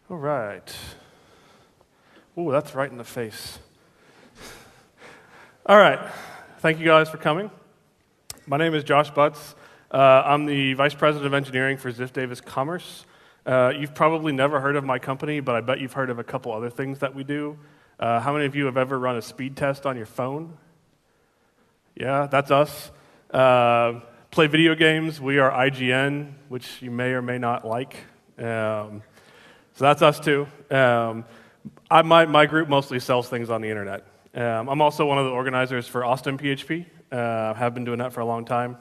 All right. Ooh, that's right in the face. All right. Thank you guys for coming. My name is Josh Butts. I'm the Vice President of Engineering for Ziff Davis Commerce. You've probably never heard of my company, but I bet you've heard of a couple other things that we do. How many of you have ever run a speed test on your phone? Yeah, that's us. Play video games. We are IGN, which you may or may not like. So that's us too. My group mostly sells things on the internet. I'm also one of the organizers for Austin PHP. Have been doing that for a long time.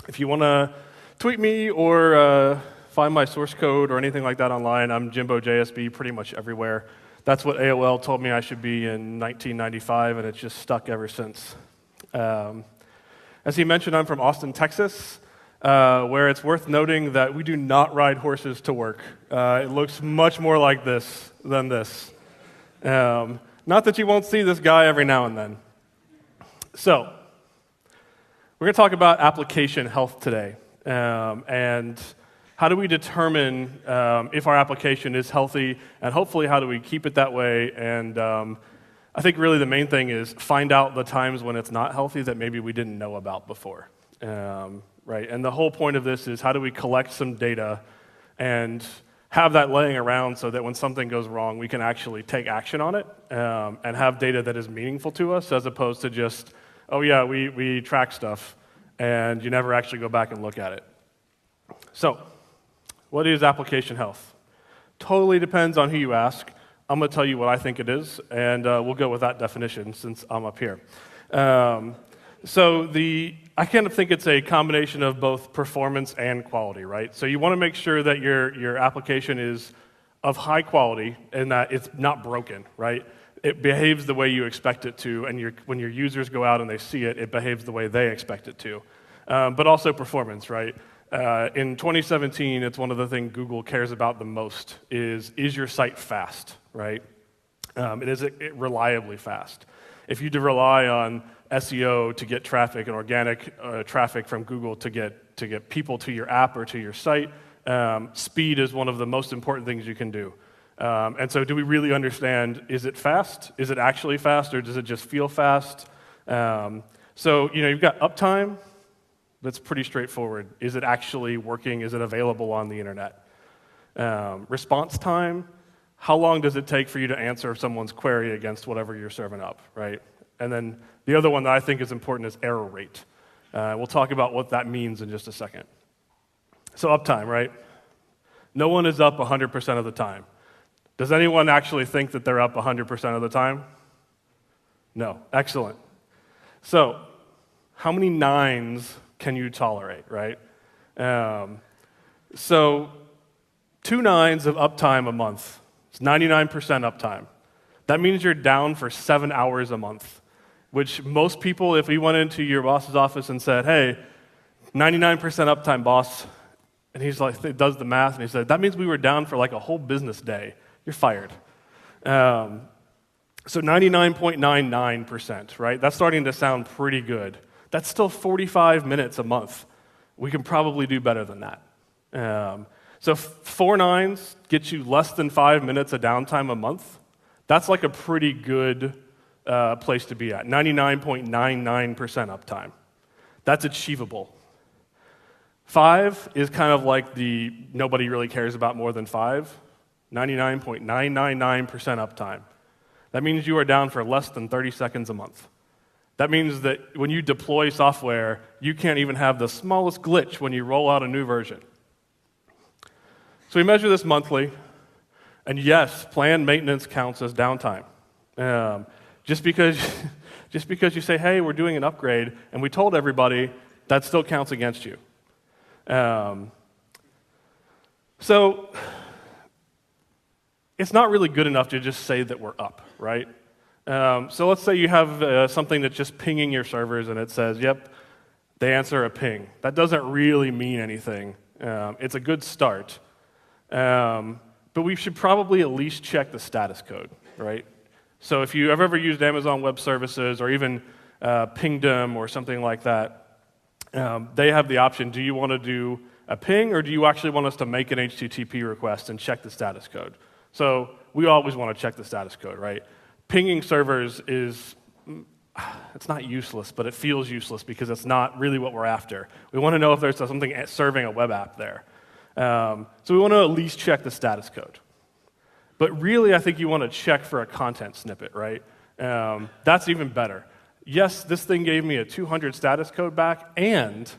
If you want to tweet me or find my source code or anything like that online, I'm Jimbo JSB pretty much everywhere. That's what AOL told me I should be in 1995, and it's just stuck ever since. As he mentioned, I'm from Austin, Texas, where it's worth noting that we do not ride horses to work. It looks much more like this than this. Not that you won't see this guy every now and then. So, we're going to talk about application health today, and how do we determine if our application is healthy, and hopefully how do we keep it that way, and I think really the main thing is find out the times when it's not healthy that maybe we didn't know about before. Right, and the whole point of this is how do we collect some data and have that laying around so that when something goes wrong, we can actually take action on it and have data that is meaningful to us as opposed to just, oh yeah, we track stuff and you never actually go back and look at it. So, what is application health? Totally depends on who you ask. I'm going to tell you what I think it is, and we'll go with that definition since I'm up here. I kind of think it's a combination of both performance and quality, right? So you want to make sure that your application is of high quality and that it's not broken, right? It behaves the way you expect it to, and when your users go out and they see it, it behaves the way they expect it to. But also performance, right? In 2017, it's one of the things Google cares about the most is your site fast, right? Is it reliably fast? If you rely on SEO to get traffic and organic traffic from Google to get people to your app or to your site, speed is one of the most important things you can do. And so do we really understand, is it fast? Is it actually fast, or does it just feel fast? So you've got uptime. That's pretty straightforward. Is it actually working? Is it available on the internet? Response time. How long does it take for you to answer someone's query against whatever you're serving up, right? And then the other one that I think is important is error rate. We'll talk about what that means in just a second. So uptime, right? No one is up 100% of the time. Does anyone actually think that they're up 100% of the time? No. Excellent. So how many nines can you tolerate, right? So 2 nines of uptime a month. It's 99% uptime. That means you're down for 7 hours a month, which most people, if we went into your boss's office and said, hey, 99% uptime, boss, and he's like, he does the math, and he said, that means we were down for like a whole business day. You're fired. So 99.99%, right? That's starting to sound pretty good. That's still 45 minutes a month. We can probably do better than that. So 4 nines get you less than 5 minutes of downtime a month. That's like a pretty good place to be at, 99.99% uptime. That's achievable. 5 is kind of like the nobody really cares about more than 5, 99.999% uptime. That means you are down for less than 30 seconds a month. That means that when you deploy software, you can't even have the smallest glitch when you roll out a new version. So we measure this monthly, and yes, planned maintenance counts as downtime. Just because you say, hey, we're doing an upgrade, and we told everybody, that still counts against you. So it's not really good enough to just say that we're up, right? So let's say you have something that's just pinging your servers, and it says, yep, they answer a ping. That doesn't really mean anything. It's a good start. But we should probably at least check the status code, right? So if you have ever used Amazon Web Services or even Pingdom or something like that, they have the option, do you want to do a ping, or do you actually want us to make an HTTP request and check the status code? So we always want to check the status code, right? Pinging servers is, it's not useless, but it feels useless because it's not really what we're after. We want to know if there's something serving a web app there. So we want to at least check the status code. But really, I think you want to check for a content snippet, right? That's even better. Yes, this thing gave me a 200 status code back, and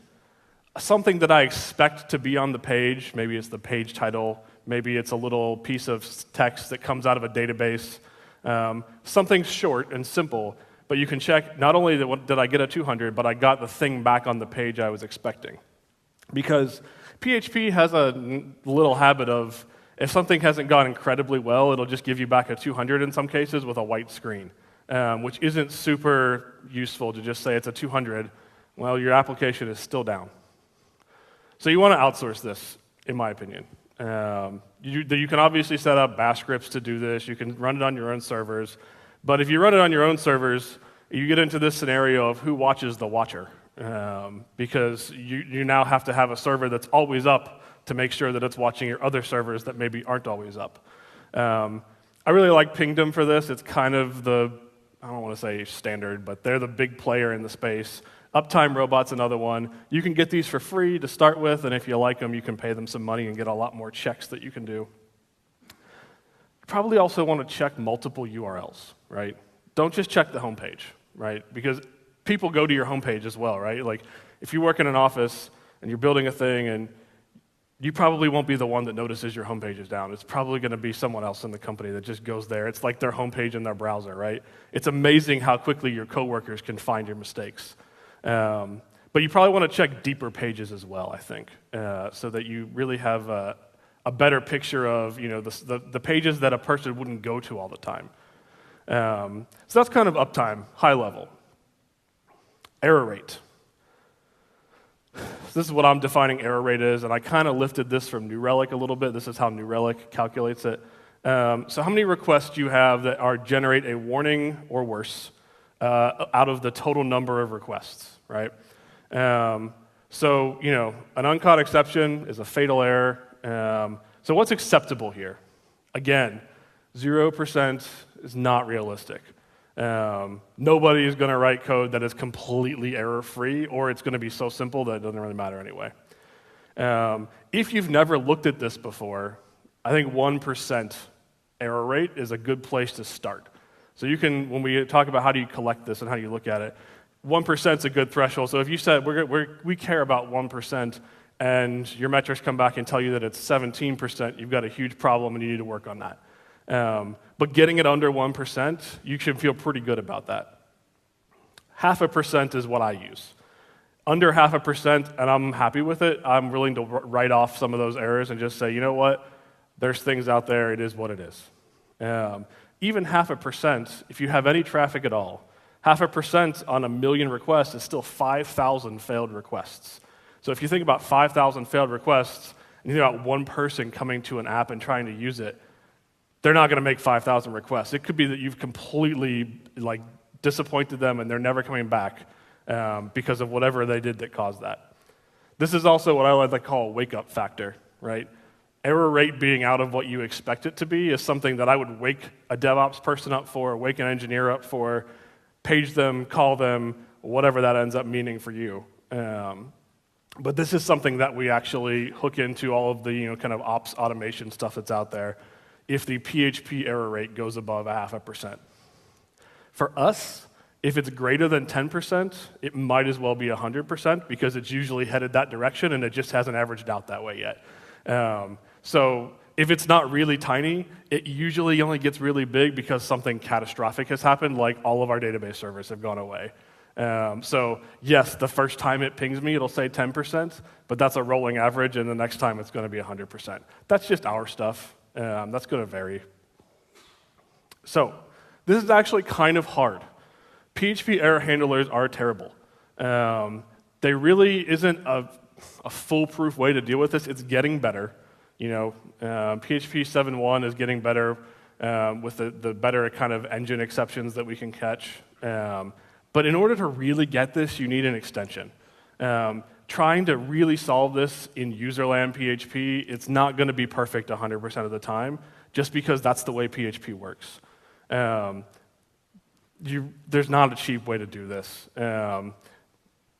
something that I expect to be on the page. Maybe it's the page title. Maybe it's a little piece of text that comes out of a database. Something short and simple, but you can check not only did I get a 200, but I got the thing back on the page I was expecting. Because PHP has a little habit of, if something hasn't gone incredibly well, it'll just give you back a 200 in some cases with a white screen, which isn't super useful to just say it's a 200. Well, your application is still down. So you want to outsource this, in my opinion. You can obviously set up bash scripts to do this. You can run it on your own servers. But if you run it on your own servers, you get into this scenario of who watches the watcher. Because you now have to have a server that's always up to make sure that it's watching your other servers that maybe aren't always up. I really like Pingdom for this. It's kind of the, I don't want to say standard, but they're the big player in the space. Uptime Robots, another one. You can get these for free to start with, and if you like them, you can pay them some money and get a lot more checks that you can do. You probably also want to check multiple URLs, right? Don't just check the homepage, right? Because people go to your homepage as well, right? Like, if you work in an office and you're building a thing, and you probably won't be the one that notices your homepage is down. It's probably going to be someone else in the company that just goes there. It's like their homepage in their browser, right? It's amazing how quickly your coworkers can find your mistakes. But you probably want to check deeper pages as well, I think, so that you really have a better picture of the pages that a person wouldn't go to all the time. So that's kind of uptime, high level. Error rate. So this is what I'm defining error rate is, and I kind of lifted this from New Relic a little bit. This is how New Relic calculates it. So how many requests do you have that generate a warning or worse out of the total number of requests, right? So, an uncaught exception is a fatal error. So what's acceptable here? Again, 0% is not realistic. Nobody is going to write code that is completely error-free, or it's going to be so simple that it doesn't really matter anyway. If you've never looked at this before, I think 1% error rate is a good place to start. So you can, when we talk about how do you collect this and how do you look at it, 1% is a good threshold. So if you said we care about 1%, and your metrics come back and tell you that it's 17%, you've got a huge problem and you need to work on that. But getting it under 1%, you should feel pretty good about that. 0.5% is what I use. Under 0.5%, and I'm happy with it, I'm willing to write off some of those errors and just say, you know what, there's things out there, it is what it is. Even 0.5%, if you have any traffic at all, 0.5% on 1 million requests is still 5,000 failed requests. So if you think about 5,000 failed requests, and you think about one person coming to an app and trying to use it, they're not going to make 5,000 requests. It could be that you've completely disappointed them and they're never coming back because of whatever they did that caused that. This is also what I like to call a wake-up factor, right? Error rate being out of what you expect it to be is something that I would wake a DevOps person up for, wake an engineer up for, page them, call them, whatever that ends up meaning for you. But this is something that we actually hook into all of the kind of ops automation stuff that's out there if the PHP error rate goes above 0.5%. For us, if it's greater than 10%, it might as well be 100% because it's usually headed that direction and it just hasn't averaged out that way yet. So if it's not really tiny, it usually only gets really big because something catastrophic has happened, like all of our database servers have gone away. So yes, the first time it pings me, it'll say 10%, but that's a rolling average, and the next time it's going to be 100%. That's just our stuff. That's going to vary. So This is actually kind of hard. PHP error handlers are terrible. They really isn't a foolproof way to deal with this. It's getting better. PHP 7.1 is getting better with the better kind of engine exceptions that we can catch. But in order to really get this, you need an extension. Trying to really solve this in userland PHP, it's not going to be perfect 100% of the time, just because that's the way PHP works. There's not a cheap way to do this.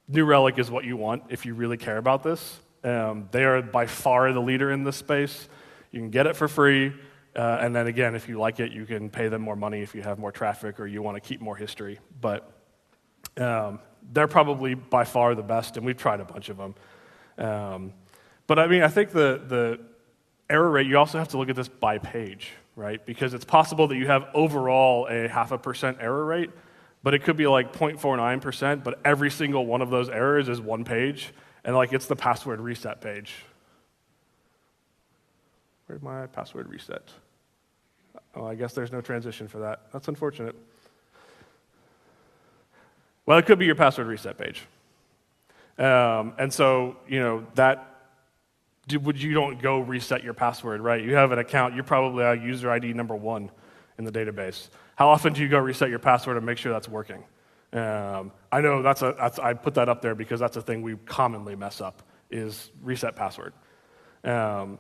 New Relic is what you want if you really care about this. They are by far the leader in this space. You can get it for free, and then again, if you like it, you can pay them more money if you have more traffic or you want to keep more history. But they're probably by far the best, and we've tried a bunch of them. But I mean, I think the error rate, you also have to look at this by page, right? Because it's possible that you have overall a 0.5% error rate, but it could be like 0.49%, but every single one of those errors is one page, and like it's the password reset page. Where's my password reset? Oh, I guess there's no transition for that. That's unfortunate. Well, it could be your password reset page. And so, you don't go reset your password, right? You have an account, you're probably a user ID number 1 in the database. How often do you go reset your password and make sure that's working? I know I put that up there because that's a thing we commonly mess up, is reset password. So I'm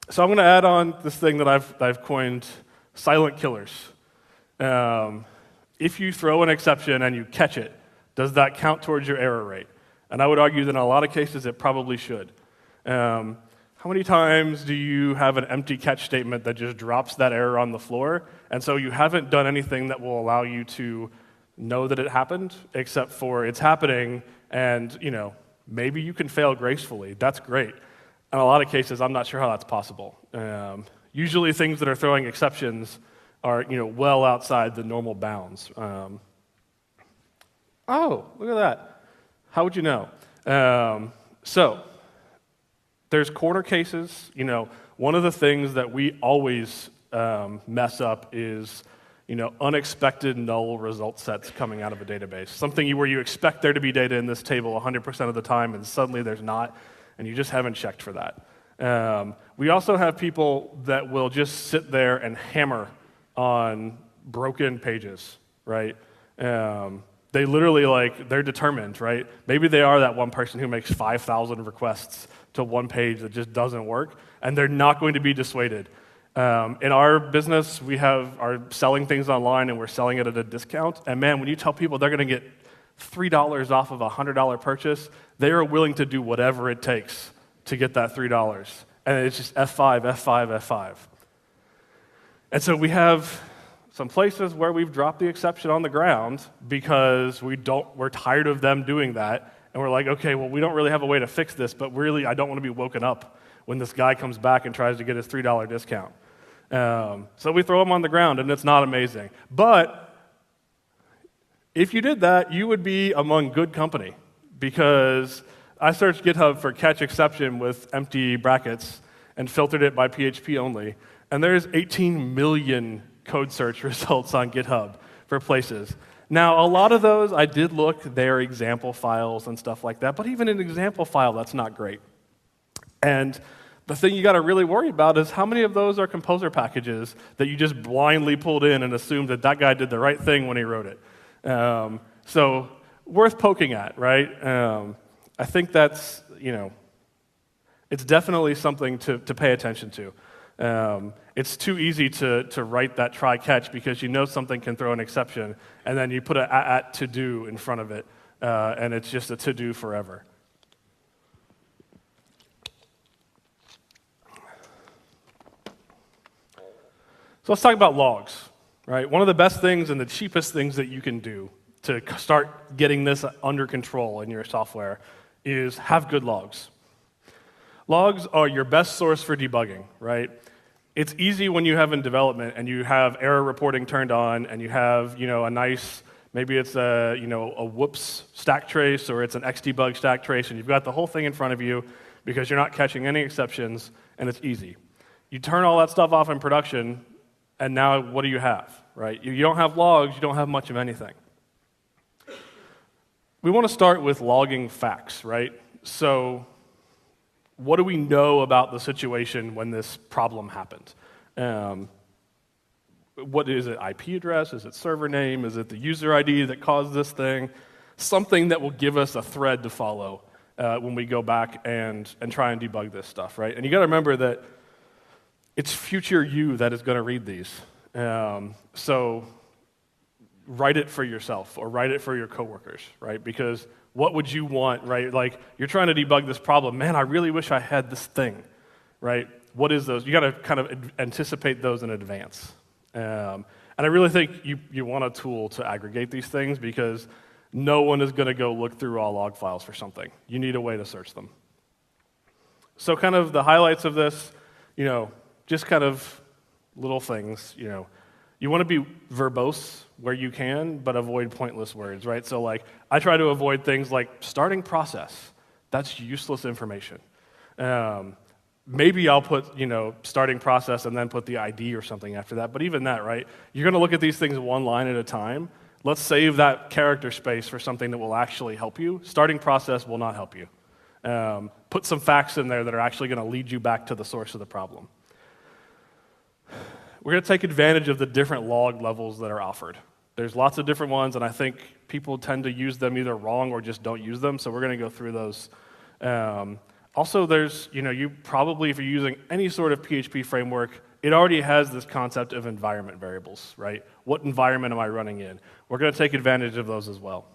going to add on this thing that I've coined silent killers. If you throw an exception and you catch it, does that count towards your error rate? And I would argue that in a lot of cases it probably should. How many times do you have an empty catch statement that just drops that error on the floor, and so you haven't done anything that will allow you to know that it happened, except for it's happening, and maybe you can fail gracefully. That's great. In a lot of cases, I'm not sure how that's possible. Usually things that are throwing exceptions are well outside the normal bounds. Oh, look at that. How would you know? So there's corner cases. One of the things that we always mess up is unexpected null result sets coming out of a database. Something where you expect there to be data in this table 100% of the time, and suddenly there's not, and you just haven't checked for that. We also have people that will just sit there and hammer on broken pages, right? They literally, they're determined, right? Maybe they are that one person who makes 5,000 requests to one page that just doesn't work, and they're not going to be dissuaded. In our business, we are selling things online, and we're selling it at a discount. And man, when you tell people they're going to get $3 off of a $100 purchase, they are willing to do whatever it takes to get that $3. And it's just F5, F5, F5. And so we have some places where we've dropped the exception on the ground because we're tired of them doing that, and we're like, okay, well, we don't really have a way to fix this, but really, I don't want to be woken up when this guy comes back and tries to get his $3 discount. So we throw them on the ground, and it's not amazing. But if you did that, you would be among good company, because I searched GitHub for catch exception with empty brackets and filtered it by PHP only, and there's 18 million code search results on GitHub for places. Now, a lot of those, I did look, they're example files and stuff like that, but even an example file, that's not great. And the thing you got to really worry about is how many of those are composer packages that you just blindly pulled in and assumed that that guy did the right thing when he wrote it. So worth poking at, right? I think that's, it's definitely something to pay attention to. It's too easy to write that try catch because something can throw an exception, and then you put an at to do in front of it, and it's just a to do forever. So let's talk about logs, right? One of the best things and the cheapest things that you can do to start getting this under control in your software is have good logs. Logs are your best source for debugging, right? It's easy when you have in development and you have error reporting turned on and you have, a nice, maybe it's a whoops stack trace or it's an xdebug stack trace, and you've got the whole thing in front of you because you're not catching any exceptions, and it's easy. You turn all that stuff off in production, and now what do you have? right? You don't have logs, you don't have much of anything. We want to start with logging facts, right? So what do we know about the situation when this problem happened? What is it, IP address? Is it server name? Is it the user ID that caused this thing? Something that will give us a thread to follow when we go back and try and debug this stuff, right? And you got to remember that it's future you that is going to read these. So write it for yourself or write it for your coworkers, right? Because what would you want, right? Like, you're trying to debug this problem. Man, I really wish I had this thing, right? What is those? You got to kind of anticipate those in advance. And I really think you want a tool to aggregate these things because no one is going to go look through all log files for something. You need a way to search them. So kind of the highlights of this, just kind of little things, You want to be verbose where you can, but avoid pointless words, right? So like, I try to avoid things like starting process. That's useless information. Maybe I'll put, starting process and then put the ID or something after that. But even that, right? You're going to look at these things one line at a time. Let's save that character space for something that will actually help you. Starting process will not help you. Put some facts in there that are actually going to lead you back to the source of the problem. We're going to take advantage of the different log levels that are offered. There's lots of different ones, and I think people tend to use them either wrong or just don't use them, so we're going to go through those. Also, there's, you probably, if you're using any sort of PHP framework, it already has this concept of environment variables, right? What environment am I running in? We're going to take advantage of those as well.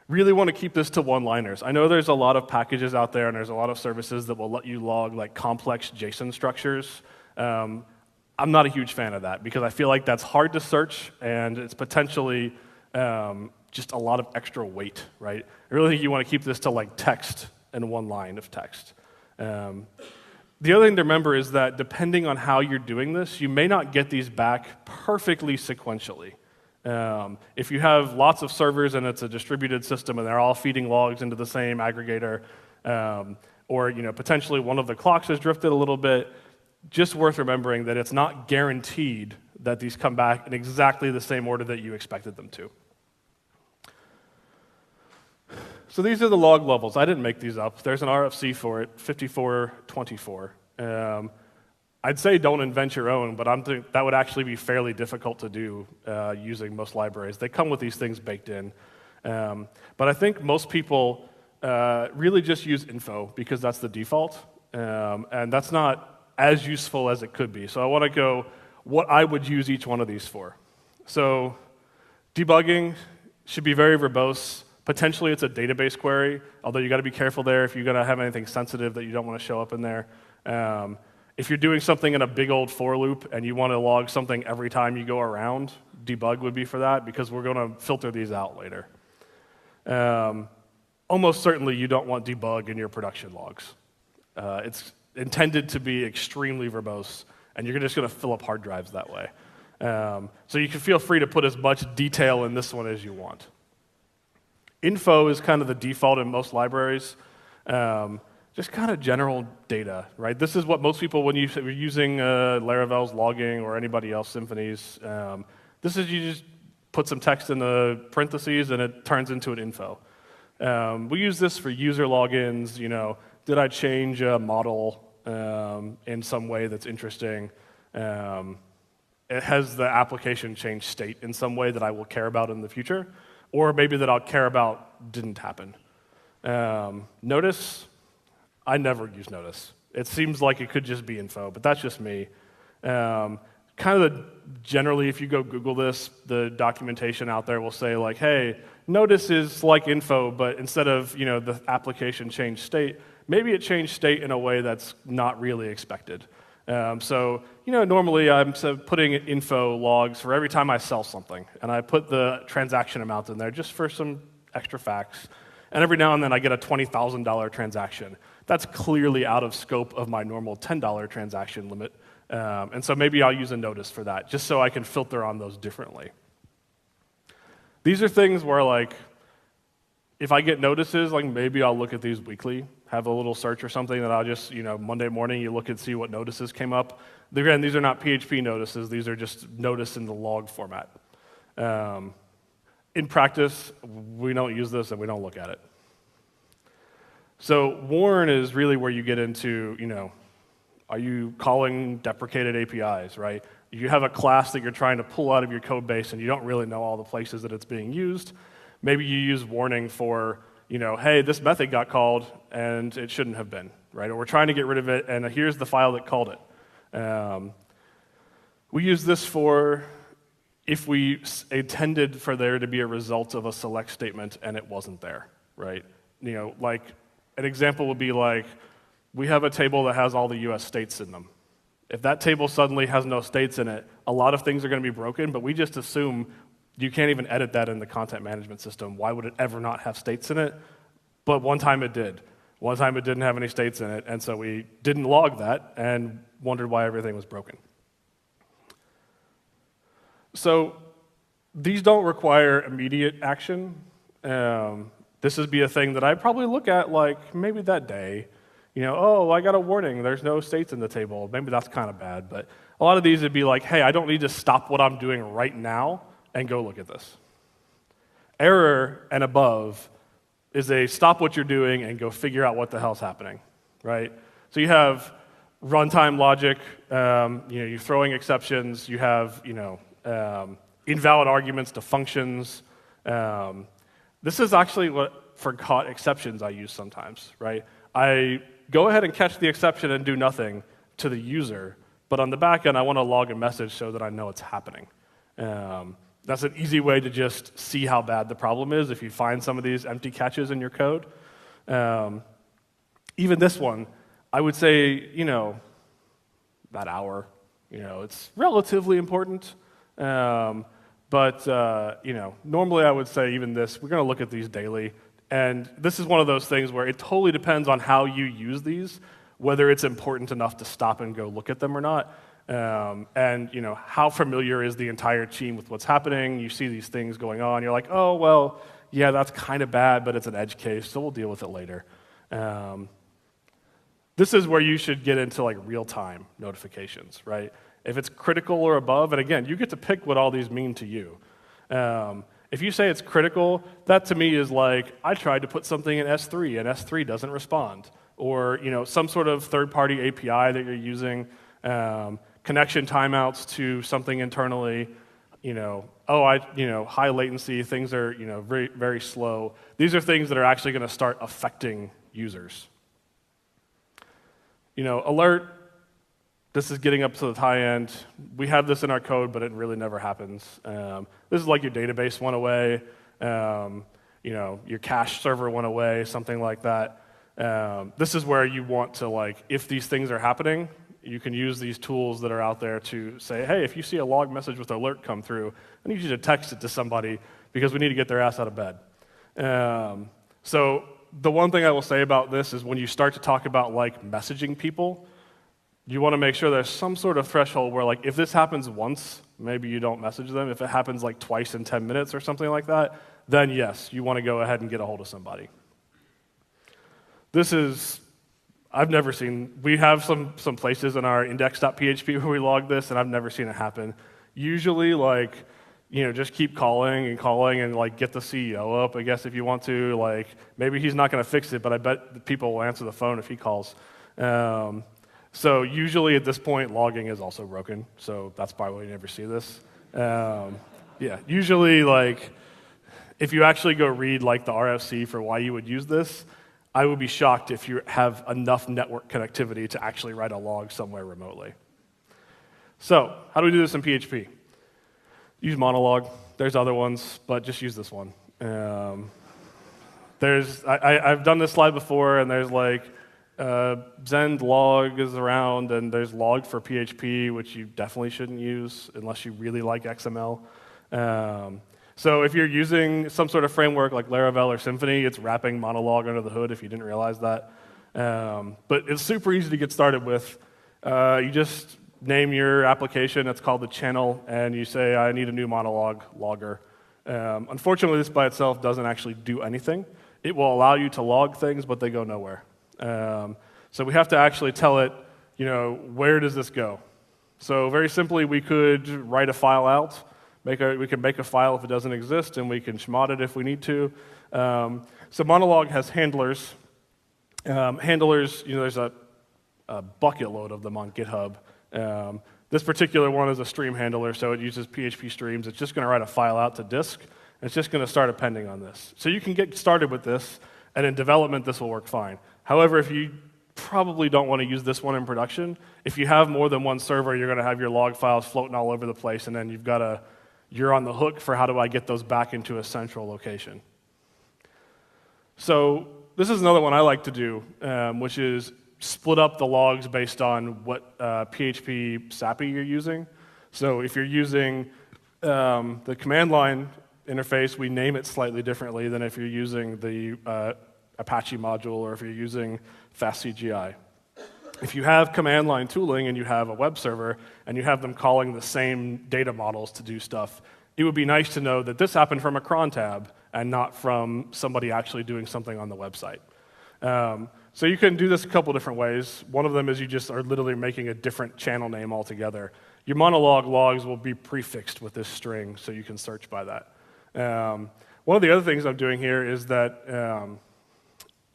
Really want to keep this to one-liners. I know there's a lot of packages out there, and there's a lot of services that will let you log like complex JSON structures. I'm not a huge fan of that because I feel like that's hard to search, and it's potentially just a lot of extra weight, right? I really think you want to keep this to like text and one line of text. The other thing to remember is that depending on how you're doing this, you may not get these back perfectly sequentially. If you have lots of servers and it's a distributed system and they're all feeding logs into the same aggregator, or potentially one of the clocks has drifted a little bit, just worth remembering that it's not guaranteed that these come back in exactly the same order that you expected them to. So these are the log levels. I didn't make these up. There's an RFC for it, 5424. I'd say don't invent your own, but that would actually be fairly difficult to do using most libraries. They come with these things baked in. But I think most people really just use info because that's the default, and that's not as useful as it could be. So I want to go what I would use each one of these for. So debugging should be very verbose. Potentially it's a database query, although you got to be careful there if you're going to have anything sensitive that you don't want to show up in there. If you're doing something in a big old for loop and you want to log something every time you go around, debug would be for that because we're going to filter these out later. Almost certainly you don't want debug in your production logs. It's intended to be extremely verbose, and you're just going to fill up hard drives that way. So you can feel free to put as much detail in this one as you want. Info is kind of the default in most libraries. Just kind of general data, right? This is what most people, when you're using Laravel's logging or anybody else, Symfony's, this is you just put some text in the parentheses and it turns into an info. We use this for user logins, did I change a model in some way that's interesting? It has the application change state in some way that I will care about in the future, or maybe that I'll care about didn't happen. Notice, I never use notice. It seems like it could just be info, but that's just me. Generally, if you go Google this, the documentation out there will say like, hey, notice is like info, but instead of the application changed state, maybe it changed state in a way that's not really expected. Normally I'm putting info logs for every time I sell something, and I put the transaction amount in there just for some extra facts. And every now and then I get a $20,000 transaction. That's clearly out of scope of my normal $10 transaction limit. And so maybe I'll use a notice for that, just so I can filter on those differently. These are things where, like, if I get notices, like maybe I'll look at these weekly. have a little search or something that I'll just, Monday morning you look and see what notices came up. Again, these are not PHP notices. These are just notice in the log format. In practice, we don't use this and we don't look at it. So warn is really where you get into, are you calling deprecated APIs, right? You have a class that you're trying to pull out of your code base and you don't really know all the places that it's being used. Maybe you use warning for, hey, this method got called and it shouldn't have been, right? Or we're trying to get rid of it and here's the file that called it. We use this for if we intended for there to be a result of a select statement and it wasn't there, right? Like an example would be like, we have a table that has all the US states in them. If that table suddenly has no states in it, a lot of things are going to be broken, but we just assume you can't even edit that in the content management system. Why would it ever not have states in it? But one time it did. One time it didn't have any states in it, and so we didn't log that and wondered why everything was broken. So these don't require immediate action. This would be a thing that I'd probably look at like maybe that day. Oh, I got a warning, there's no states in the table. Maybe that's kind of bad, but a lot of these would be like, hey, I don't need to stop what I'm doing right now and go look at this. Error and above is a stop what you're doing and go figure out what the hell's happening, right? So you have runtime logic, you're throwing exceptions, you have, invalid arguments to functions. This is actually what for caught exceptions I use sometimes, right? I go ahead and catch the exception and do nothing to the user, but on the back end, I want to log a message so that I know it's happening. That's an easy way to just see how bad the problem is if you find some of these empty catches in your code. Even this one, I would say, that hour, it's relatively important. But normally I would say even this, we're going to look at these daily. And this is one of those things where it totally depends on how you use these, whether it's important enough to stop and go look at them or not. And how familiar is the entire team with what's happening? You see these things going on. You're like, oh, well, yeah, that's kind of bad, but it's an edge case, so we'll deal with it later. This is where you should get into like real-time notifications, right? If it's critical or above, and again, you get to pick what all these mean to you. If you say it's critical, that to me is like, I tried to put something in S3 and S3 doesn't respond. Or some sort of third-party API that you're using, connection timeouts to something internally, high latency, things are very, very slow. These are things that are actually going to start affecting users. Alert, this is getting up to the high end. We have this in our code, but it really never happens. This is like your database went away, your cache server went away, something like that. This is where you want to, if these things are happening, you can use these tools that are out there to say, hey, if you see a log message with alert come through, I need you to text it to somebody because we need to get their ass out of bed. So the one thing I will say about this is when you start to talk about messaging people, you want to make sure there's some sort of threshold where if this happens once, maybe you don't message them. If it happens twice in 10 minutes or something like that, then yes, you want to go ahead and get a hold of somebody. This is, I've never seen, we have some places in our index.php where we log this, and I've never seen it happen. Usually, just keep calling and get the CEO up, I guess, if you want to. Maybe he's not going to fix it, but I bet people will answer the phone if he calls. So usually at this point, logging is also broken, so that's probably why you never see this. Usually, if you actually go read the RFC for why you would use this, I would be shocked if you have enough network connectivity to actually write a log somewhere remotely. So how do we do this in PHP? Use monologue. There's other ones, but just use this one. I've done this slide before, and there's Zend log is around, and there's log for PHP, which you definitely shouldn't use unless you really like XML. So if you're using some sort of framework like Laravel or Symfony, it's wrapping monologue under the hood if you didn't realize that. But it's super easy to get started with. You just name your application. It's called the channel, and you say, I need a new monologue logger. Unfortunately, this by itself doesn't actually do anything. It will allow you to log things, but they go nowhere. So we have to actually tell it, where does this go? So very simply, we could write a file out. We can make a file if it doesn't exist, and we can chmod it if we need to. So Monolog has handlers. Handlers, there's a bucket load of them on GitHub. This particular one is a stream handler, so it uses PHP streams. It's just going to write a file out to disk, and it's just going to start appending on this. So you can get started with this, and in development, this will work fine. However, if you probably don't want to use this one in production, if you have more than one server, you're going to have your log files floating all over the place, and then you're on the hook for how do I get those back into a central location. So this is another one I like to do, which is split up the logs based on what PHP SAPI you're using. So if you're using the command line interface, we name it slightly differently than if you're using the Apache module or if you're using FastCGI. If you have command line tooling and you have a web server and you have them calling the same data models to do stuff, it would be nice to know that this happened from a cron tab and not from somebody actually doing something on the website. So you can do this a couple different ways. One of them is you just are literally making a different channel name altogether. Your Monolog logs will be prefixed with this string, so you can search by that. One of the other things I'm doing here is that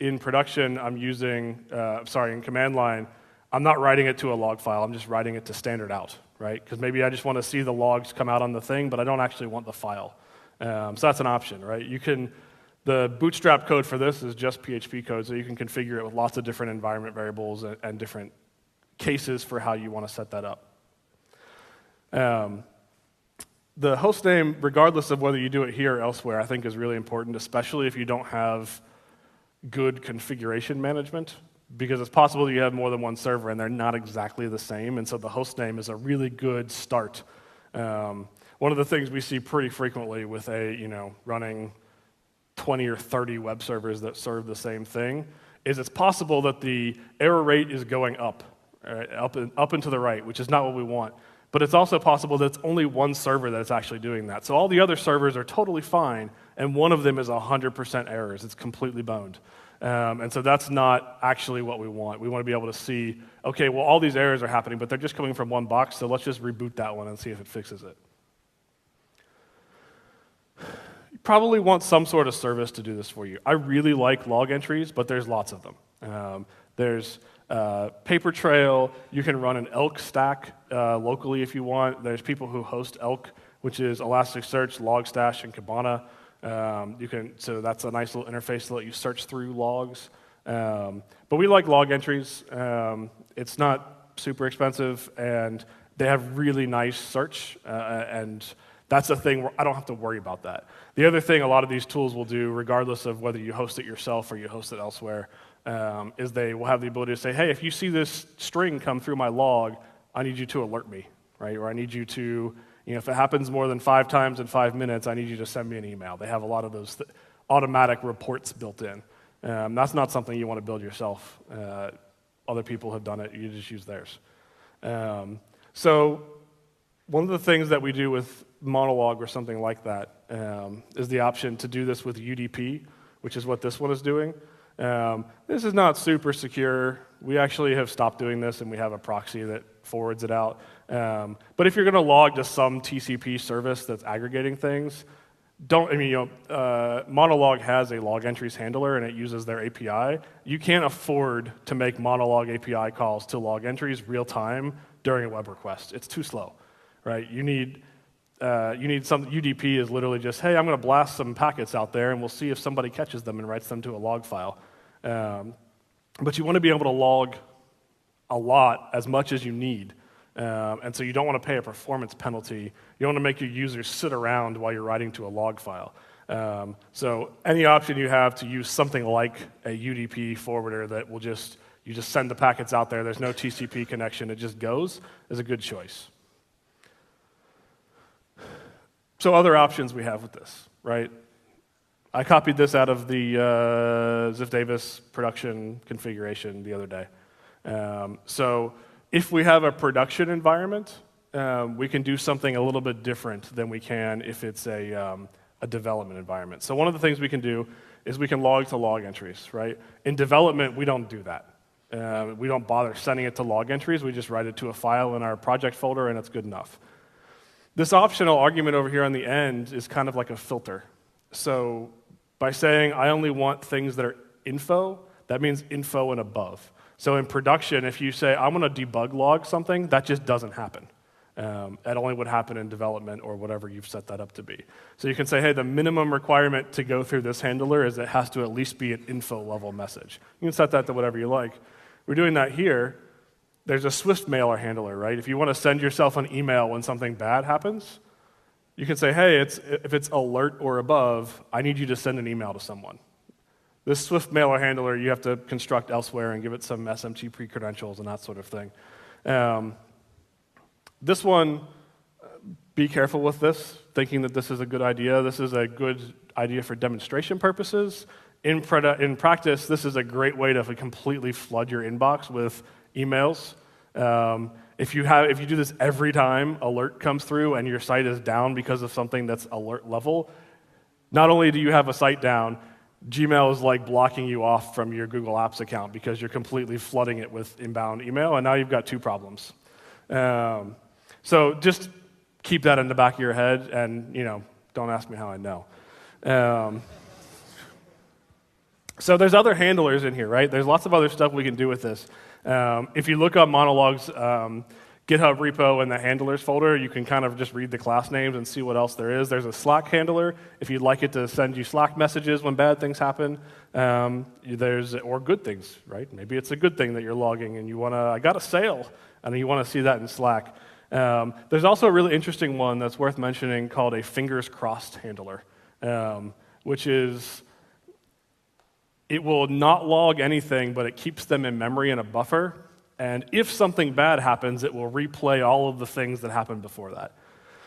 in production, I'm using, in command line, I'm not writing it to a log file, I'm just writing it to standard out, right? Because maybe I just want to see the logs come out on the thing, but I don't actually want the file. So that's an option, right? The bootstrap code for this is just PHP code, so you can configure it with lots of different environment variables and different cases for how you want to set that up. The host name, regardless of whether you do it here or elsewhere, I think is really important, especially if you don't have good configuration management, because it's possible you have more than one server and they're not exactly the same, and so the host name is a really good start. One of the things we see pretty frequently with running 20 or 30 web servers that serve the same thing is it's possible that the error rate is going up, right? up and to the right, which is not what we want. But it's also possible that it's only one server that's actually doing that. So all the other servers are totally fine, and one of them is 100% errors. It's completely boned. And so that's not actually what we want. We want to be able to see, okay, well, all these errors are happening, but they're just coming from one box, so let's just reboot that one and see if it fixes it. You probably want some sort of service to do this for you. I really like log entries, but there's lots of them. There's Paper Trail. You can run an Elk stack locally if you want. There's people who host Elk, which is Elasticsearch, Logstash, and Kibana. So that's a nice little interface to let you search through logs. But we like log entries. It's not super expensive, and they have really nice search, and that's a thing where I don't have to worry about that. The other thing a lot of these tools will do, regardless of whether you host it yourself or you host it elsewhere, is they will have the ability to say, hey, if you see this string come through my log, I need you to alert me, right? Or I need you to, if it happens more than 5 times in 5 minutes, I need you to send me an email. They have a lot of those automatic reports built in. That's not something you want to build yourself. Other people have done it. You just use theirs. So one of the things that we do with Monolog or something like that is the option to do this with UDP, which is what this one is doing. This is not super secure. We actually have stopped doing this, and we have a proxy that forwards it out. But if you're going to log to some TCP service that's aggregating things, Monolog has a log entries handler, and it uses their API. You can't afford to make Monolog API calls to log entries real time during a web request. It's too slow, right? You need some UDP is literally just, hey, I'm going to blast some packets out there, and we'll see if somebody catches them and writes them to a log file. But you want to be able to log a lot, as much as you need. And so you don't want to pay a performance penalty. You don't want to make your users sit around while you're writing to a log file. So any option you have to use something like a UDP forwarder that will you just send the packets out there, there's no TCP connection, it just goes, is a good choice. So other options we have with this, right? I copied this out of the Ziff Davis production configuration the other day. So if we have a production environment, we can do something a little bit different than we can if it's a development environment. So one of the things we can do is we can log to log entries, right? In development, we don't do that. We don't bother sending it to log entries. We just write it to a file in our project folder, and it's good enough. This optional argument over here on the end is kind of like a filter. So by saying I only want things that are info, that means info and above. So in production, if you say I'm going to debug log something, that just doesn't happen. That only would happen in development or whatever you've set that up to be. So you can say, hey, the minimum requirement to go through this handler is it has to at least be an info level message. You can set that to whatever you like. We're doing that here. There's a Swift mailer handler, right? If you want to send yourself an email when something bad happens, you can say, hey, if it's alert or above, I need you to send an email to someone. This Swift mailer handler, you have to construct elsewhere and give it some SMT pre-credentials and that sort of thing. This one, be careful with this, thinking that this is a good idea. This is a good idea for demonstration purposes. In practice, this is a great way to completely flood your inbox with emails. If you do this every time alert comes through and your site is down because of something that's alert level, not only do you have a site down, Gmail is like blocking you off from your Google Apps account because you're completely flooding it with inbound email, and now you've got two problems. So just keep that in the back of your head, and don't ask me how I know. So there's other handlers in here, right? There's lots of other stuff we can do with this. If you look up Monologue's GitHub repo in the handlers folder, you can kind of just read the class names and see what else there is. There's a Slack handler if you'd like it to send you Slack messages when bad things happen. Or good things, right? Maybe it's a good thing that you're logging and I got a sale, and you want to see that in Slack. There's also a really interesting one that's worth mentioning called a fingers crossed handler, which is it will not log anything, but it keeps them in memory in a buffer. And if something bad happens, it will replay all of the things that happened before that.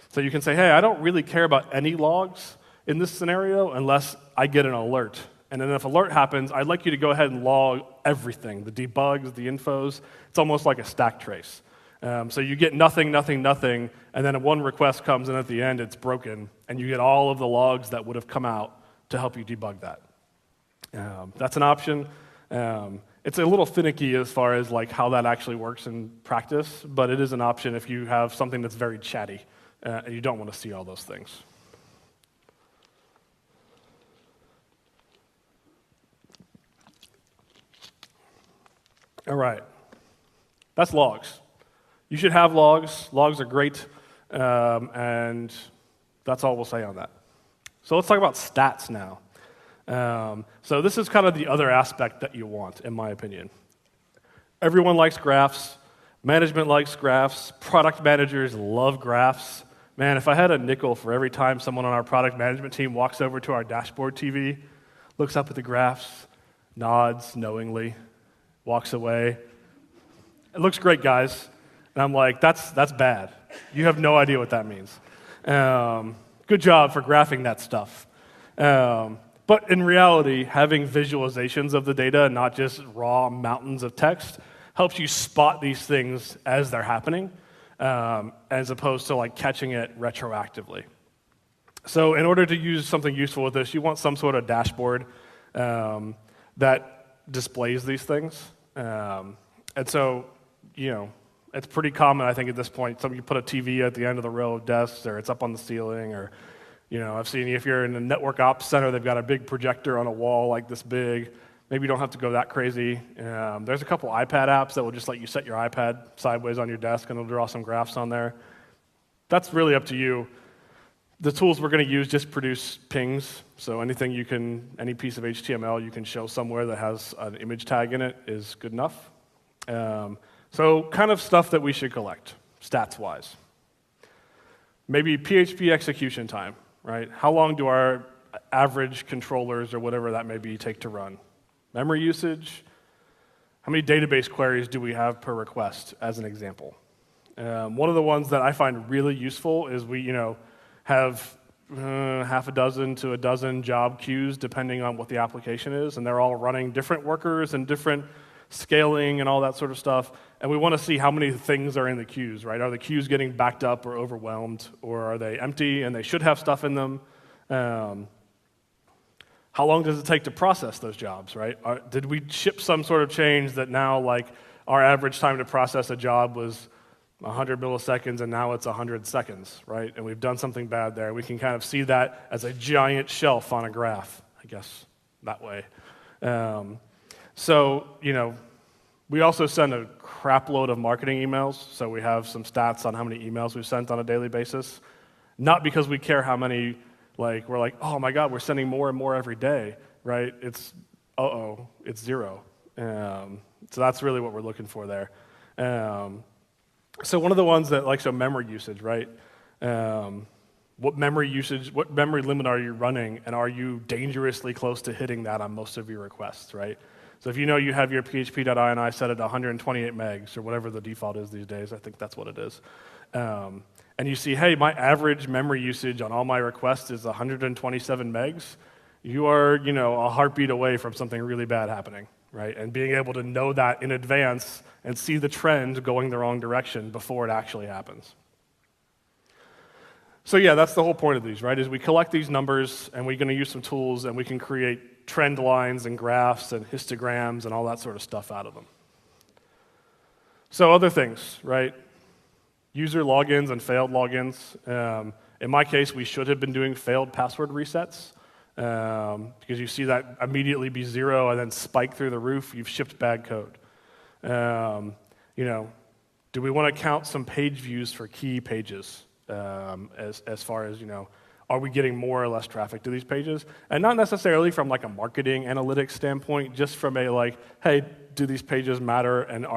So you can say, hey, I don't really care about any logs in this scenario unless I get an alert. And then if alert happens, I'd like you to go ahead and log everything, the debugs, the infos. It's almost like a stack trace. So you get nothing, nothing, nothing, and then one request comes in at the end, it's broken, and you get all of the logs that would have come out to help you debug that. That's an option. It's a little finicky as far as like how that actually works in practice, but it is an option if you have something that's very chatty and you don't want to see all those things. All right, that's logs. You should have logs. Logs are great, and that's all we'll say on that. So let's talk about stats now. So this is kind of the other aspect that you want, in my opinion. Everyone likes graphs. Management likes graphs. Product managers love graphs. Man, if I had a nickel for every time someone on our product management team walks over to our dashboard TV, looks up at the graphs, nods knowingly, walks away. It looks great, guys. And I'm like, that's bad. You have no idea what that means. Good job for graphing that stuff. But in reality, having visualizations of the data, not just raw mountains of text, helps you spot these things as they're happening, as opposed to like catching it retroactively. So in order to use something useful with this, you want some sort of dashboard that displays these things. And so, it's pretty common, I think, at this point. You put a TV at the end of the row of desks, or it's up on the ceiling, or I've seen if you're in a network ops center, they've got a big projector on a wall like this big. Maybe you don't have to go that crazy. There's a couple iPad apps that will just let you set your iPad sideways on your desk, and it'll draw some graphs on there. That's really up to you. The tools we're going to use just produce pings, so any piece of HTML you can show somewhere that has an image tag in it is good enough. So kind of stuff that we should collect, stats-wise. Maybe PHP execution time, right? How long do our average controllers or whatever that may be take to run? Memory usage? How many database queries do we have per request, as an example? One of the ones that I find really useful is we, have half a dozen to a dozen job queues depending on what the application is, and they're all running different workers and different scaling and all that sort of stuff, and we want to see how many things are in the queues, right? Are the queues getting backed up or overwhelmed, or are they empty and they should have stuff in them? How long does it take to process those jobs, right? Did we ship some sort of change that now, like, our average time to process a job was 100 milliseconds, and now it's 100 seconds, right? And we've done something bad there. We can kind of see that as a giant shelf on a graph, I guess, that way. So, we also send a crap load of marketing emails, so we have some stats on how many emails we've sent on a daily basis. Not because we care how many, we're like, oh my God, we're sending more and more every day, right? It's, it's 0. So that's really what we're looking for there. So one of the ones that, so memory usage, right? What memory limit are you running, and are you dangerously close to hitting that on most of your requests, right? So if you know you have your php.ini set at 128 megs, or whatever the default is these days, I think that's what it is, and you see, hey, my average memory usage on all my requests is 127 megs, you are, a heartbeat away from something really bad happening, right? And being able to know that in advance and see the trend going the wrong direction before it actually happens. So yeah, that's the whole point of these, right? Is we collect these numbers, and we're going to use some tools, and we can create trend lines and graphs and histograms and all that sort of stuff out of them. So other things, right? User logins and failed logins. In my case, we should have been doing failed password resets, because you see that immediately be 0 and then spike through the roof. You've shipped bad code. Do we want to count some page views for key pages? As far as, are we getting more or less traffic to these pages? And not necessarily from a marketing analytics standpoint, just from a hey, do these pages matter, and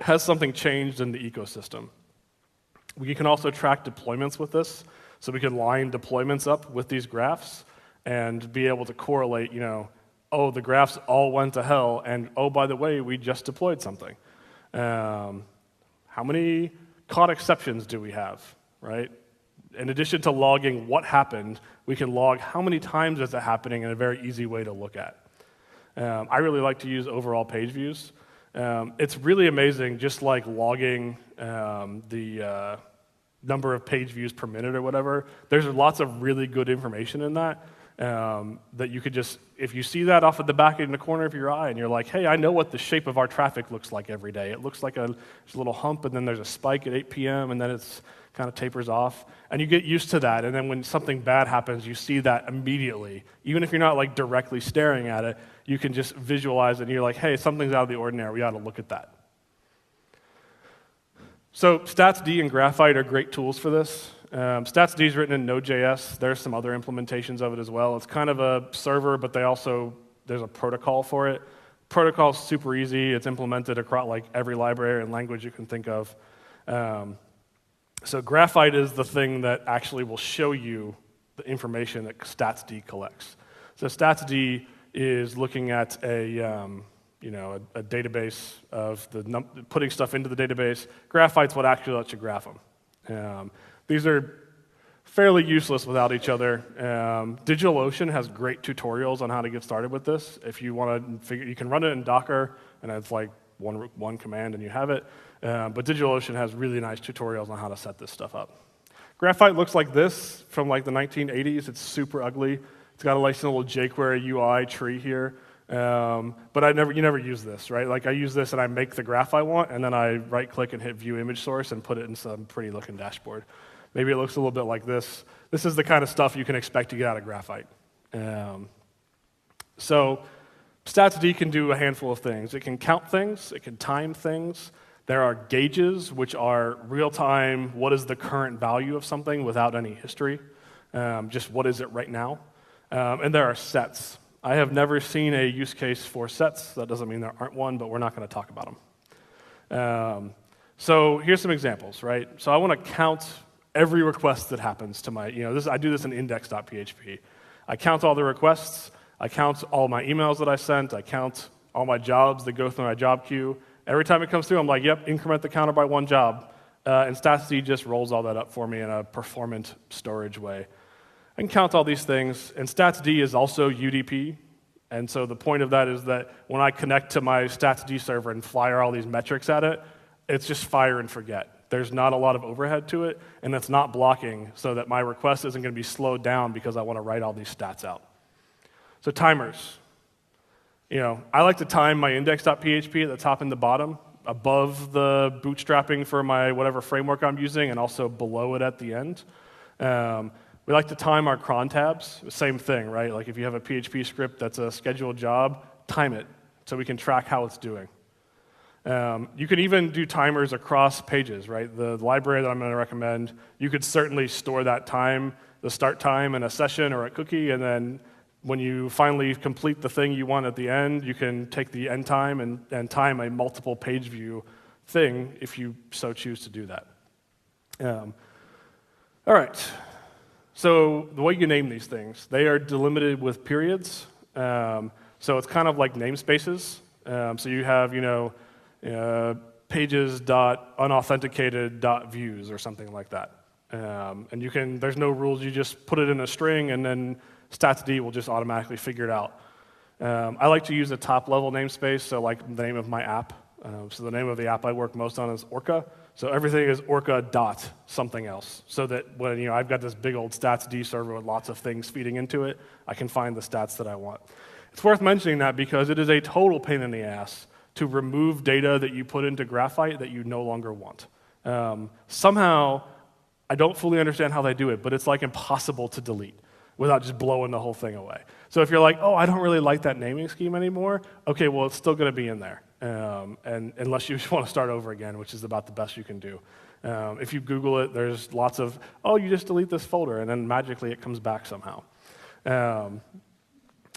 has something changed in the ecosystem? We can also track deployments with this, so we can line deployments up with these graphs and be able to correlate, oh, the graphs all went to hell, and oh, by the way, we just deployed something. How many caught exceptions do we have, right? In addition to logging what happened, we can log how many times is it happening in a very easy way to look at. I really like to use overall page views. It's really amazing, just logging the number of page views per minute or whatever. There's lots of really good information in that, that you could just, if you see that off at the back in the corner of your eye and you're like, hey, I know what the shape of our traffic looks like every day. It looks like there's a little hump, and then there's a spike at 8 p.m., and then it's kind of tapers off. And you get used to that, and then when something bad happens, you see that immediately. Even if you're not directly staring at it, you can just visualize it, and you're like, hey, something's out of the ordinary. We ought to look at that. So Statsd and Graphite are great tools for this. Statsd is written in Node.js. There's some other implementations of it as well. It's kind of a server, but there's a protocol for it. Protocol's super easy. It's implemented across every library and language you can think of. So Graphite is the thing that actually will show you the information that Statsd collects. So Statsd is looking at a database of putting stuff into the database. Graphite's what actually lets you graph them. These are fairly useless without each other. DigitalOcean has great tutorials on how to get started with this. If you want to you can run it in Docker, and it's one command and you have it. But DigitalOcean has really nice tutorials on how to set this stuff up. Graphite looks like this from the 1980s. It's super ugly. It's got a nice little jQuery UI tree here. But you never use this, right? I use this and I make the graph I want, and then I right-click and hit View Image Source and put it in some pretty-looking dashboard. Maybe it looks a little bit like this. This is the kind of stuff you can expect to get out of Graphite. So Statsd can do a handful of things. It can count things. It can time things. There are gauges, which are real-time, what is the current value of something without any history, just what is it right now. And there are sets. I have never seen a use case for sets. That doesn't mean there aren't one, but we're not going to talk about them. So here's some examples, right? So I want to count every request that happens to my, I do this in index.php. I count all the requests. I count all my emails that I sent. I count all my jobs that go through my job queue. Every time it comes through, I'm like, yep, increment the counter by one job. And Statsd just rolls all that up for me in a performant storage way. I can count all these things, and Statsd is also UDP. And so the point of that is that when I connect to my Statsd server and fire all these metrics at it, it's just fire and forget. There's not a lot of overhead to it, and it's not blocking so that my request isn't going to be slowed down because I want to write all these stats out. So timers. I like to time my index.php at the top and the bottom, above the bootstrapping for my whatever framework I'm using, and also below it at the end. We like to time our cron tabs. Same thing, right? Like if you have a PHP script that's a scheduled job, time it so we can track how it's doing. You can even do timers across pages, right? The library that I'm going to recommend, you could certainly store that time, the start time in a session or a cookie, and then when you finally complete the thing you want at the end, you can take the end time and time a multiple page view thing if you so choose to do that. All right. So the way you name these things, they are delimited with periods. So it's kind of like namespaces. So you have, pages.unauthenticated.views or something like that. And there's no rules. You just put it in a string, and then Statsd will just automatically figure it out. I like to use a top-level namespace, so like the name of my app. So the name of the app I work most on is Orca. So everything is Orca dot something else, so that when I've got this big old Statsd server with lots of things feeding into it, I can find the stats that I want. It's worth mentioning that because it is a total pain in the ass to remove data that you put into Graphite that you no longer want. Somehow, I don't fully understand how they do it, but it's like impossible to delete without just blowing the whole thing away. So if you're like, oh, I don't really like that naming scheme anymore, okay, well, it's still going to be in there, and unless you just want to start over again, which is about the best you can do. If you Google it, there's lots of, oh, you just delete this folder, and then magically it comes back somehow.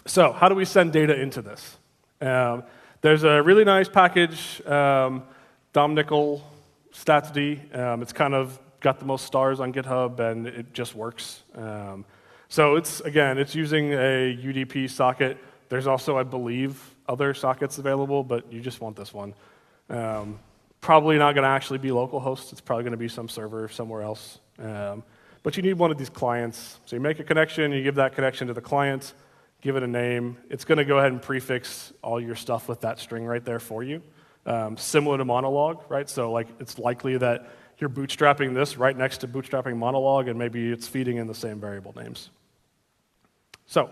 So how do we send data into this? There's a really nice package, Domnickel Statsd. It's kind of got the most stars on GitHub, and it just works. So it's using a UDP socket. There's also, I believe, other sockets available, but you just want this one. Probably not going to actually be localhost. It's probably going to be some server somewhere else. But you need one of these clients. So you make a connection, you give that connection to the client, give it a name. It's going to go ahead and prefix all your stuff with that string right there for you. Similar to monologue, right? So it's likely that you're bootstrapping this right next to bootstrapping monologue, and maybe it's feeding in the same variable names. So,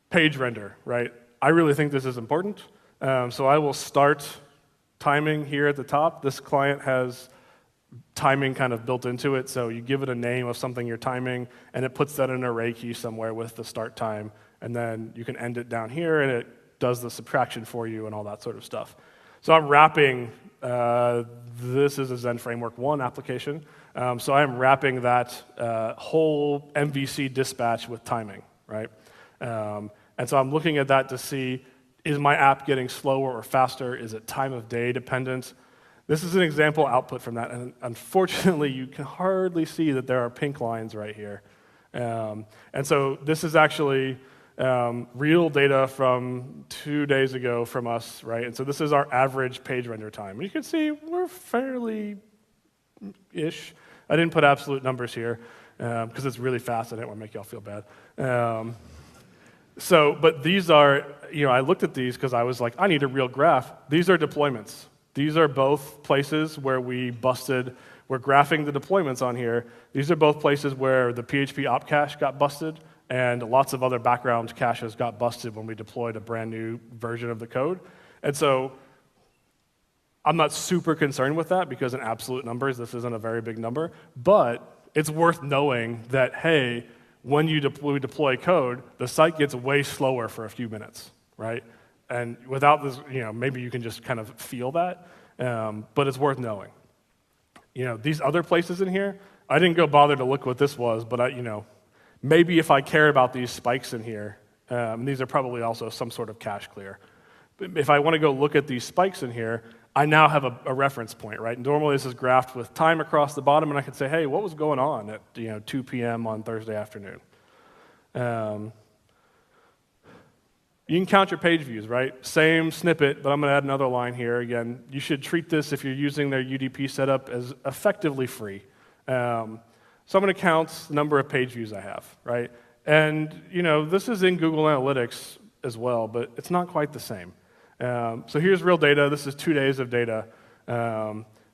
page render, right? I really think this is important. So I will start timing here at the top. This client has timing kind of built into it, so you give it a name of something you're timing, and it puts that in an array key somewhere with the start time, and then you can end it down here, and it does the subtraction for you and all that sort of stuff. So I'm wrapping, this is a Zen Framework 1 application, so I'm wrapping that whole MVC dispatch with timing, right? And so I'm looking at that to see, is my app getting slower or faster? Is it time of day dependent? This is an example output from that, and unfortunately, you can hardly see that there are pink lines right here. And so this is actually real data from 2 days ago from us, right? And so this is our average page render time. And you can see we're fairly-ish. I didn't put absolute numbers here because it's really fast. I didn't want to make y'all feel bad. But these are, I looked at these because I was like, I need a real graph. These are deployments. These are both places where we're graphing the deployments on here. These are both places where the PHP op cache got busted, and lots of other background caches got busted when we deployed a brand new version of the code. And so I'm not super concerned with that because in absolute numbers, this isn't a very big number, but it's worth knowing that, hey, when we deploy code, the site gets way slower for a few minutes, right? And without this, maybe you can just kind of feel that, but it's worth knowing. These other places in here, I didn't go bother to look what this was, but maybe if I care about these spikes in here, these are probably also some sort of cache clear. If I want to go look at these spikes in here, I now have a reference point, right? Normally this is graphed with time across the bottom, and I can say, hey, what was going on at 2 p.m. on Thursday afternoon? You can count your page views, right? Same snippet, but I'm going to add another line here. Again, you should treat this, if you're using their UDP setup, as effectively free. So I'm going to count the number of page views I have, right? And this is in Google Analytics as well, but it's not quite the same. So here's real data. This is 2 days of data.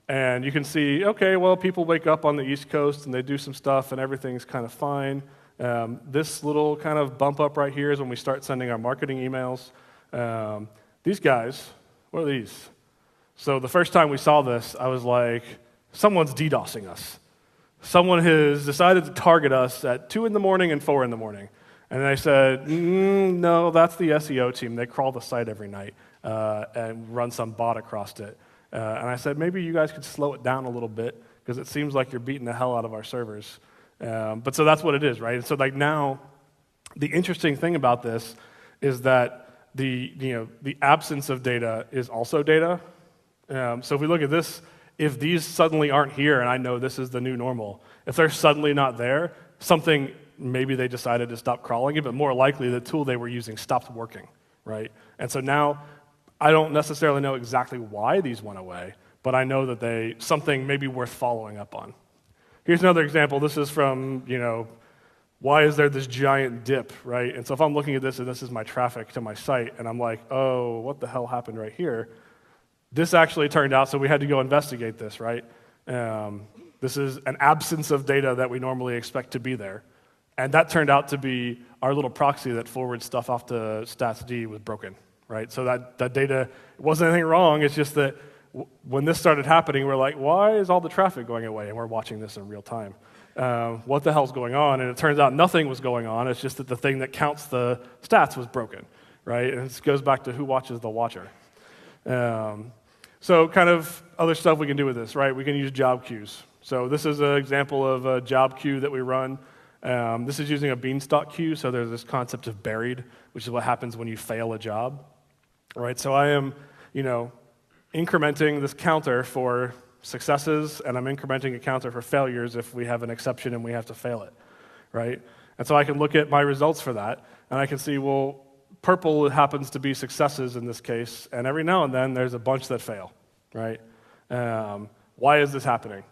And you can see, okay, well, people wake up on the East Coast and they do some stuff and everything's kind of fine. This little kind of bump up right here is when we start sending our marketing emails. These guys, what are these? So the first time we saw this, I was like, someone's DDoSing us. Someone has decided to target us at 2 in the morning and 4 in the morning. And I said, no, that's the SEO team. They crawl the site every night and run some bot across it. And I said, maybe you guys could slow it down a little bit because it seems like you're beating the hell out of our servers. But so that's what it is, right? And so like now, the interesting thing about this is that the absence of data is also data. So if we look at this, if these suddenly aren't here, and I know this is the new normal, if they're suddenly not there, something, maybe they decided to stop crawling it, but more likely the tool they were using stopped working, right? And so now, I don't necessarily know exactly why these went away, but I know that something may be worth following up on. Here's another example. This is from, why is there this giant dip, right? And so if I'm looking at this and this is my traffic to my site, and I'm like, oh, what the hell happened right here? This actually turned out, so we had to go investigate this, right? This is an absence of data that we normally expect to be there. And that turned out to be our little proxy that forwards stuff off to Statsd was broken, right? So that data, it wasn't anything wrong, it's just that when this started happening, we're like, why is all the traffic going away? And we're watching this in real time. What the hell's going on? And it turns out nothing was going on, it's just that the thing that counts the stats was broken, right? And this goes back to who watches the watcher. So kind of other stuff we can do with this, right? We can use job queues. So this is an example of a job queue that we run. This is using a beanstalk queue, so there's this concept of buried, which is what happens when you fail a job, right? So I am, incrementing this counter for successes, and I'm incrementing a counter for failures if we have an exception and we have to fail it, right? And so I can look at my results for that, and I can see, well, purple happens to be successes in this case, and every now and then there's a bunch that fail, right? Why is this happening?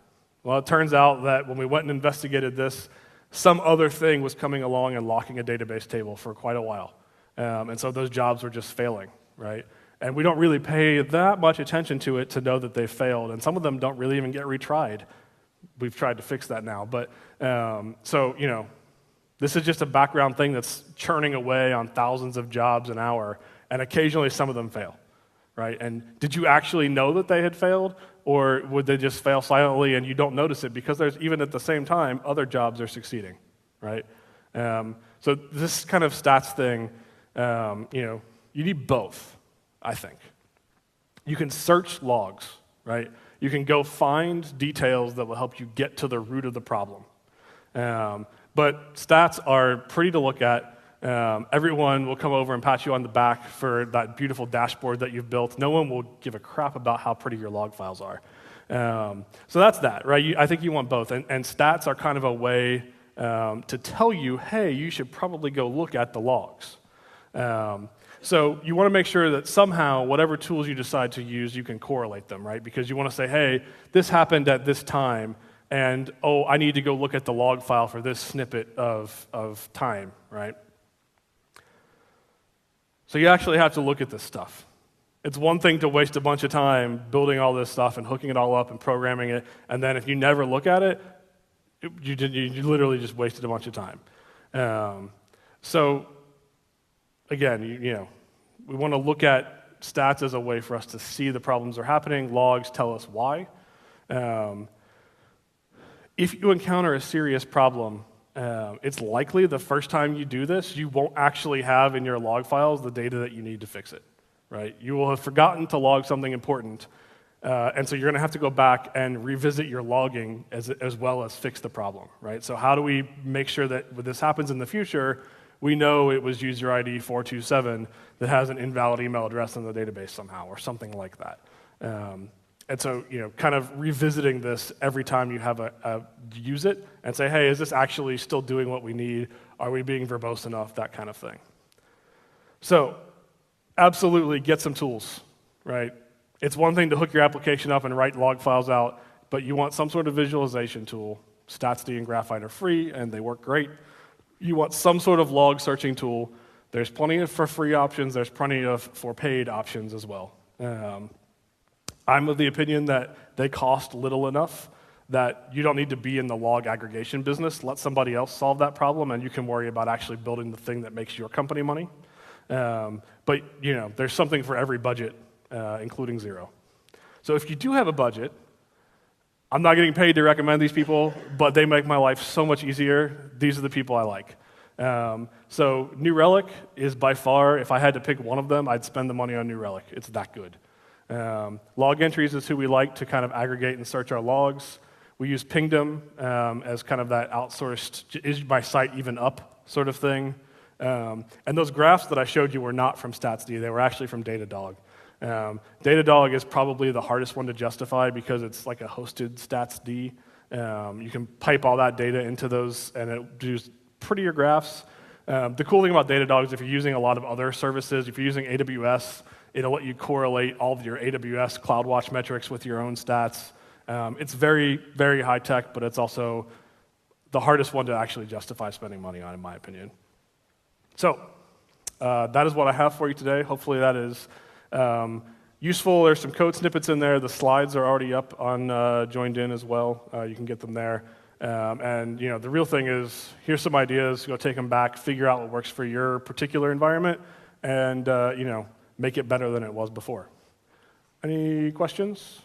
Well, it turns out that when we went and investigated this, some other thing was coming along and locking a database table for quite a while. And so those jobs were just failing, right? And we don't really pay that much attention to it to know that they failed, and some of them don't really even get retried. We've tried to fix that now, but this is just a background thing that's churning away on thousands of jobs an hour, and occasionally some of them fail, right? And did you actually know that they had failed, or would they just fail silently and you don't notice it because there's even at the same time other jobs are succeeding, right? So this kind of stats thing, you need both, I think. You can search logs, right? You can go find details that will help you get to the root of the problem. But stats are pretty to look at. Everyone will come over and pat you on the back for that beautiful dashboard that you've built. No one will give a crap about how pretty your log files are. So that's that, right? I think you want both. And stats are kind of a way to tell you, hey, you should probably go look at the logs. So you want to make sure that somehow, whatever tools you decide to use, you can correlate them, right? Because you want to say, hey, this happened at this time, and I need to go look at the log file for this snippet of time, right? So you actually have to look at this stuff. It's one thing to waste a bunch of time building all this stuff and hooking it all up and programming it, and then if you never look at it, you literally just wasted a bunch of time. So again, we want to look at stats as a way for us to see the problems that are happening. Logs tell us why. If you encounter a serious problem, it's likely the first time you do this, you won't actually have in your log files the data that you need to fix it, right? You will have forgotten to log something important, and so you're going to have to go back and revisit your logging as well as fix the problem, right? So how do we make sure that when this happens in the future, we know it was user ID 427 that has an invalid email address in the database somehow, or something like that. And so, kind of revisiting this every time you have use it and say, hey, is this actually still doing what we need? Are we being verbose enough? That kind of thing. So, absolutely get some tools, right? It's one thing to hook your application up and write log files out, but you want some sort of visualization tool. Statsd and Graphite are free, and they work great. You want some sort of log searching tool. There's plenty for free options. There's plenty for paid options as well. I'm of the opinion that they cost little enough that you don't need to be in the log aggregation business. Let somebody else solve that problem, and you can worry about actually building the thing that makes your company money. But there's something for every budget, including zero. So if you do have a budget, I'm not getting paid to recommend these people, but they make my life so much easier. These are the people I like. So New Relic is by far, if I had to pick one of them, I'd spend the money on New Relic. It's that good. Log entries is who we like to kind of aggregate and search our logs. We use Pingdom as kind of that outsourced, is my site even up sort of thing. And those graphs that I showed you were not from Statsd, they were actually from Datadog. Datadog is probably the hardest one to justify because it's like a hosted Statsd. You can pipe all that data into those, and it does prettier graphs. The cool thing about Datadog is if you're using a lot of other services, if you're using AWS, it'll let you correlate all of your AWS CloudWatch metrics with your own stats. It's very, very high tech, but it's also the hardest one to actually justify spending money on, in my opinion. So that is what I have for you today. Hopefully that is useful. There's some code snippets in there. The slides are already up on Joined In as well. You can get them there. And the real thing is, here's some ideas. Go take them back, figure out what works for your particular environment, and make it better than it was before. Any questions?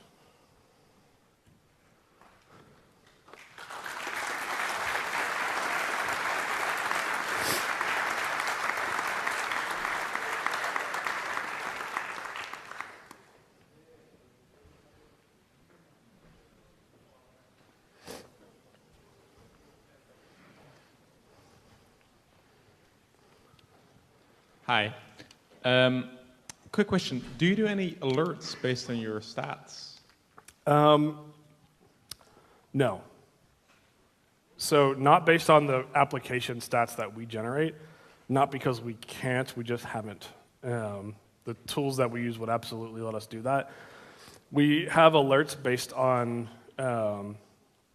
Hi. Quick question. Do you do any alerts based on your stats? No. So not based on the application stats that we generate, not because we can't, we just haven't. The tools that we use would absolutely let us do that. We have alerts based on,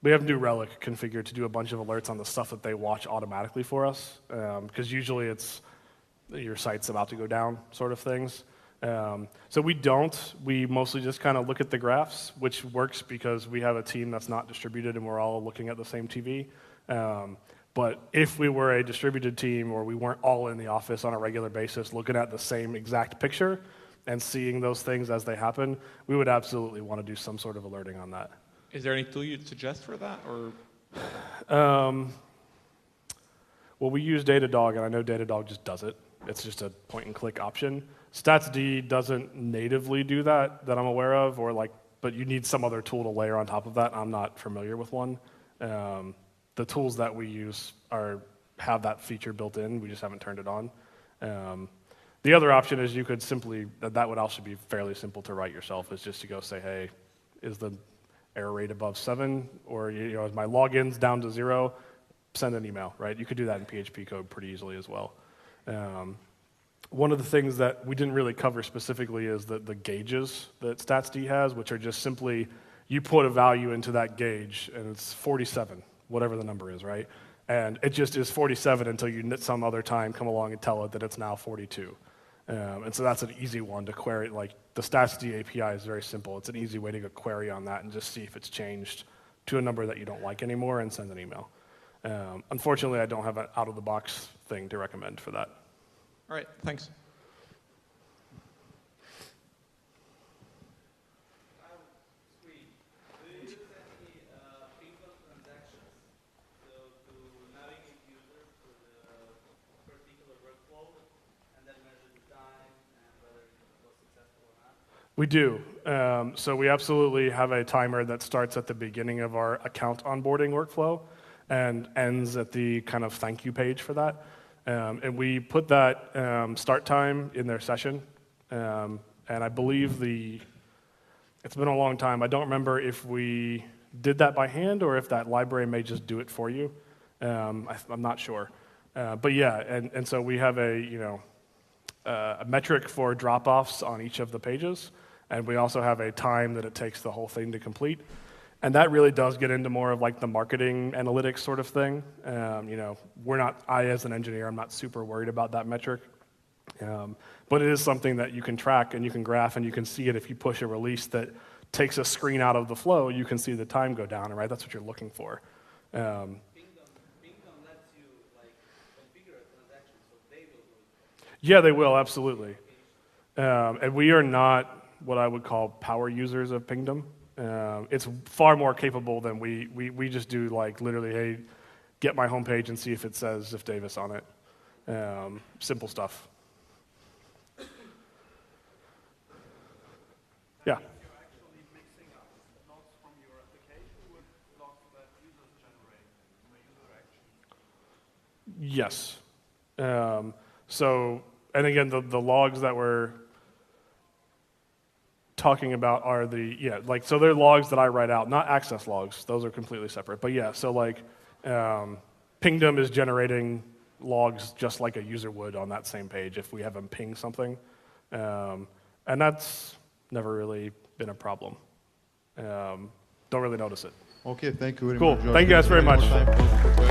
we have New Relic configured to do a bunch of alerts on the stuff that they watch automatically for us, because usually it's your site's about to go down sort of things. So we don't. We mostly just kind of look at the graphs, which works because we have a team that's not distributed and we're all looking at the same TV. But if we were a distributed team or we weren't all in the office on a regular basis looking at the same exact picture and seeing those things as they happen, we would absolutely want to do some sort of alerting on that. Is there any tool you'd suggest for that? Well, we use Datadog, and I know Datadog just does it. It's just a point-and-click option. Statsd doesn't natively do that I'm aware of, but you need some other tool to layer on top of that. I'm not familiar with one. The tools that we use have that feature built in. We just haven't turned it on. The other option is you could simply, that would also be fairly simple to write yourself, is just to go say, hey, is the error rate above 7? Or is my logins down to 0? Send an email, right? You could do that in PHP code pretty easily as well. One of the things that we didn't really cover specifically is the gauges that Statsd has, which are just simply, you put a value into that gauge, and it's 47, whatever the number is, right? And it just is 47 until you some other time come along and tell it that it's now 42. And so that's an easy one to query. Like the Statsd API is very simple. It's an easy way to go query on that and just see if it's changed to a number that you don't like anymore and send an email. Unfortunately, I don't have an out-of-the-box thing to recommend for that. All right, thanks. Sweet. Do you use any frequent transactions to navigate users to the particular workflow and then measure the time and whether it was successful or not? We do. So we absolutely have a timer that starts at the beginning of our account onboarding workflow and ends at the kind of thank you page for that. And we put that start time in their session. And I believe it's been a long time. I don't remember if we did that by hand or if that library may just do it for you. I'm not sure. But yeah, and so we have a metric for drop-offs on each of the pages. And we also have a time that it takes the whole thing to complete. And that really does get into more of like the marketing analytics sort of thing. I as an engineer, I'm not super worried about that metric. But it is something that you can track and you can graph and you can see it if you push a release that takes a screen out of the flow, you can see the time go down, right? That's what you're looking for. Pingdom lets you like configure a transaction, so they will do it. Yeah, they will, absolutely. And we are not what I would call power users of Pingdom. It's far more capable than we just do, like literally, hey, get my homepage and see if it says Ziff Davis on it. Simple stuff. Yeah. You're actually mixing up logs from your application with logs that users generate, the user action. Yes. So, and again, the logs that we're talking about are so they're logs that I write out, not access logs. Those are completely separate. But yeah, so like Pingdom is generating logs just like a user would on that same page if we have them ping something. And that's never really been a problem. Don't really notice it. Okay, thank you very Cool. much. Josh. Thank you guys very One more much. time.